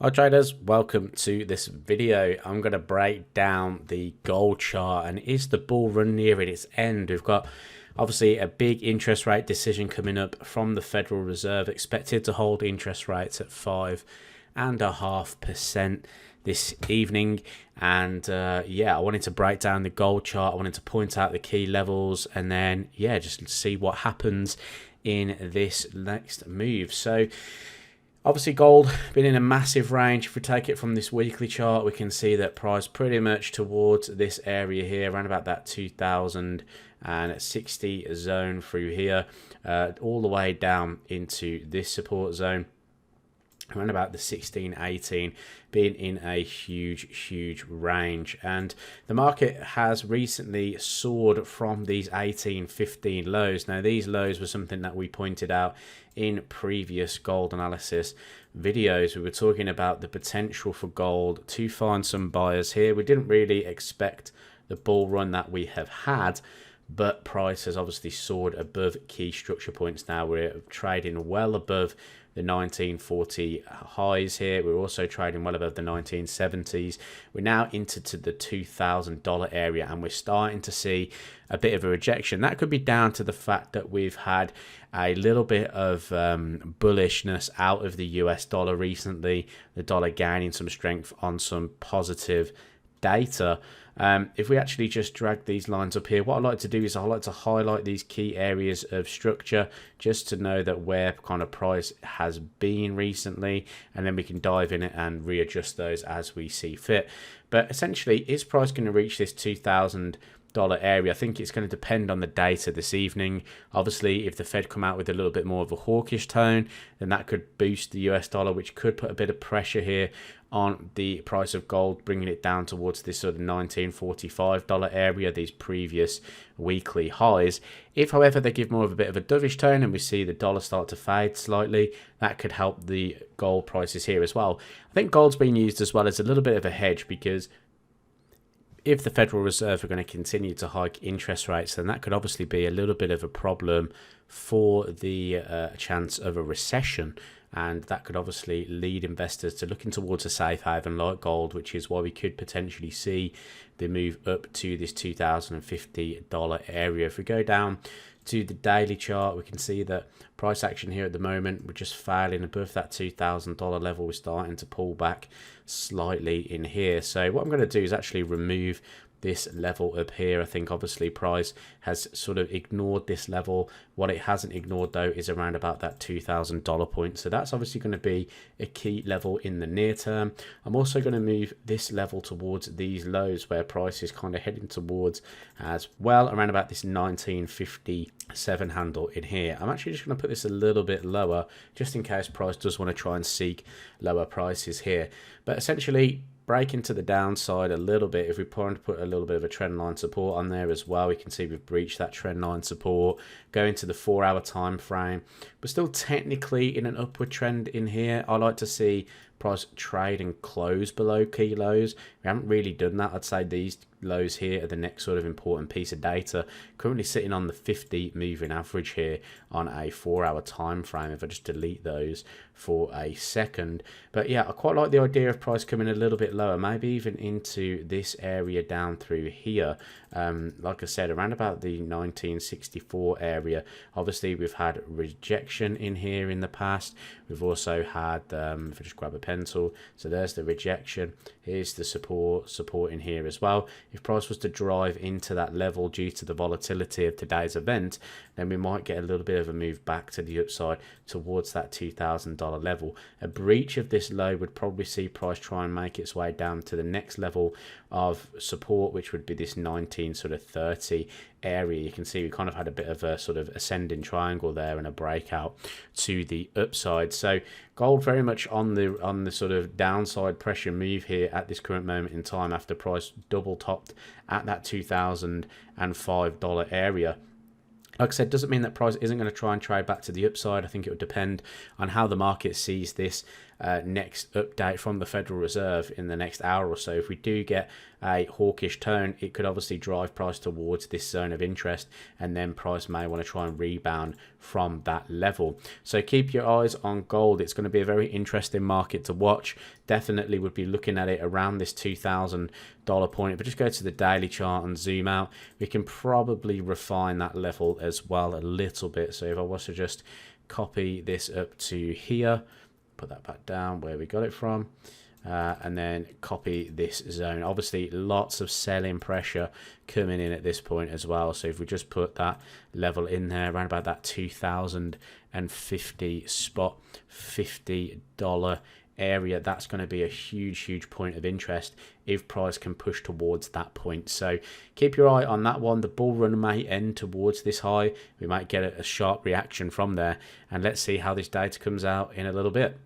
Hi traders, welcome to this video. I'm going to break down the gold chart, and is the bull run nearing its end? We've got obviously a big interest rate decision coming up from the Federal Reserve, expected to hold interest rates at 5.5% this evening. And yeah, I wanted to break down the gold chart. I wanted to point out the key levels, and then yeah, just see what happens in this next move. So obviously gold been in a massive range. If we take it from this weekly chart, we can see that price pretty much towards this area here, around about that 2060 zone through here, all the way down into this support zone around about the 1618, being in a huge range. And the market has recently soared from these 1815 lows. Now these lows were something that we pointed out in previous gold analysis videos. We were talking about the potential for gold to find some buyers here. We didn't really expect the bull run that we have had, but price has obviously soared above key structure points. Now we're trading well above the 1940 highs here. We're also trading well above the 1970s. We're now into the $2,000 area, and we're starting to see a bit of a rejection. That could be down to the fact that we've had a little bit of bullishness out of the US dollar recently, the dollar gaining some strength on some positive data. If we actually just drag these lines up here, what I like to do is I like to highlight these key areas of structure just to know that where kind of price has been recently, and then we can dive in it and readjust those as we see fit. But essentially, is price going to reach this $2,000 area? I think it's going to depend on the data this evening. Obviously, if the Fed come out with a little bit more of a hawkish tone, then that could boost the US dollar, which could put a bit of pressure here on the price of gold, bringing it down towards this sort of $1945 area, these previous weekly highs. If, however, they give more of a bit of a dovish tone and we see the dollar start to fade slightly, that could help the gold prices here as well. I think gold's been used as well as a little bit of a hedge, because if the Federal Reserve are going to continue to hike interest rates, then that could obviously be a little bit of a problem for the chance of a recession. And that could obviously lead investors to looking towards a safe haven like gold, which is why we could potentially see the move up to this $2,050 area. If we go down to the daily chart, we can see that price action here at the moment, we're just failing above that $2,000 level. We're starting to pull back slightly in here. So what I'm going to do is actually remove this level up here. I think obviously price has sort of ignored this level. What it hasn't ignored though is around about that $2,000 point. So that's obviously going to be a key level in the near term. I'm also going to move this level towards these lows where price is kind of heading towards as well, around about this 1957 handle in here. I'm actually just going to put this a little bit lower just in case price does want to try and seek lower prices here. But essentially, breaking to the downside a little bit, if we want to put a little bit of a trend line support on there as well, we can see we've breached that trend line support. Going to the 4-hour time frame, we're still technically in an upward trend in here. I like to see price trade and close below key lows. We haven't really done that. I'd say these lows here are the next sort of important piece of data. Currently sitting on the 50 moving average here on a 4-hour time frame, if I just delete those for a second. But yeah, I quite like the idea of price coming a little bit lower, maybe even into this area down through here. Like I said, around about the 1964 area. Obviously we've had rejection in here in the past. We've also had if I just grab a pencil, so there's the rejection, here's the support in here as well. If price was to drive into that level due to the volatility of today's event, then we might get a little bit of a move back to the upside towards that $2,000 level. A breach of this low would probably see price try and make its way down to the next level of support, which would be this 1930 area. You can see we kind of had a bit of a sort of ascending triangle there and a breakout to the upside. So gold very much on the sort of downside pressure move here at this current moment in time, after price double topped at that $2,005 area. Like I said, doesn't mean that price isn't going to try and trade back to the upside. I think it would depend on how the market sees this next update from the Federal Reserve in the next hour or so. If we do get a hawkish tone, it could obviously drive price towards this zone of interest, and then price may want to try and rebound from that level. So keep your eyes on gold. It's going to be a very interesting market to watch. Definitely would be looking at it around this $2,000 point. If we just go to the daily chart and zoom out, we can probably refine that level as well a little bit. So if I was to just copy this up to here, put that back down where we got it from, and then copy this zone. Obviously lots of selling pressure coming in at this point as well. So if we just put that level in there around about that 2050 spot, $50 area, that's going to be a huge point of interest if price can push towards that point. So keep your eye on that one. The bull run may end towards this high. We might get a sharp reaction from there, and let's see how this data comes out in a little bit.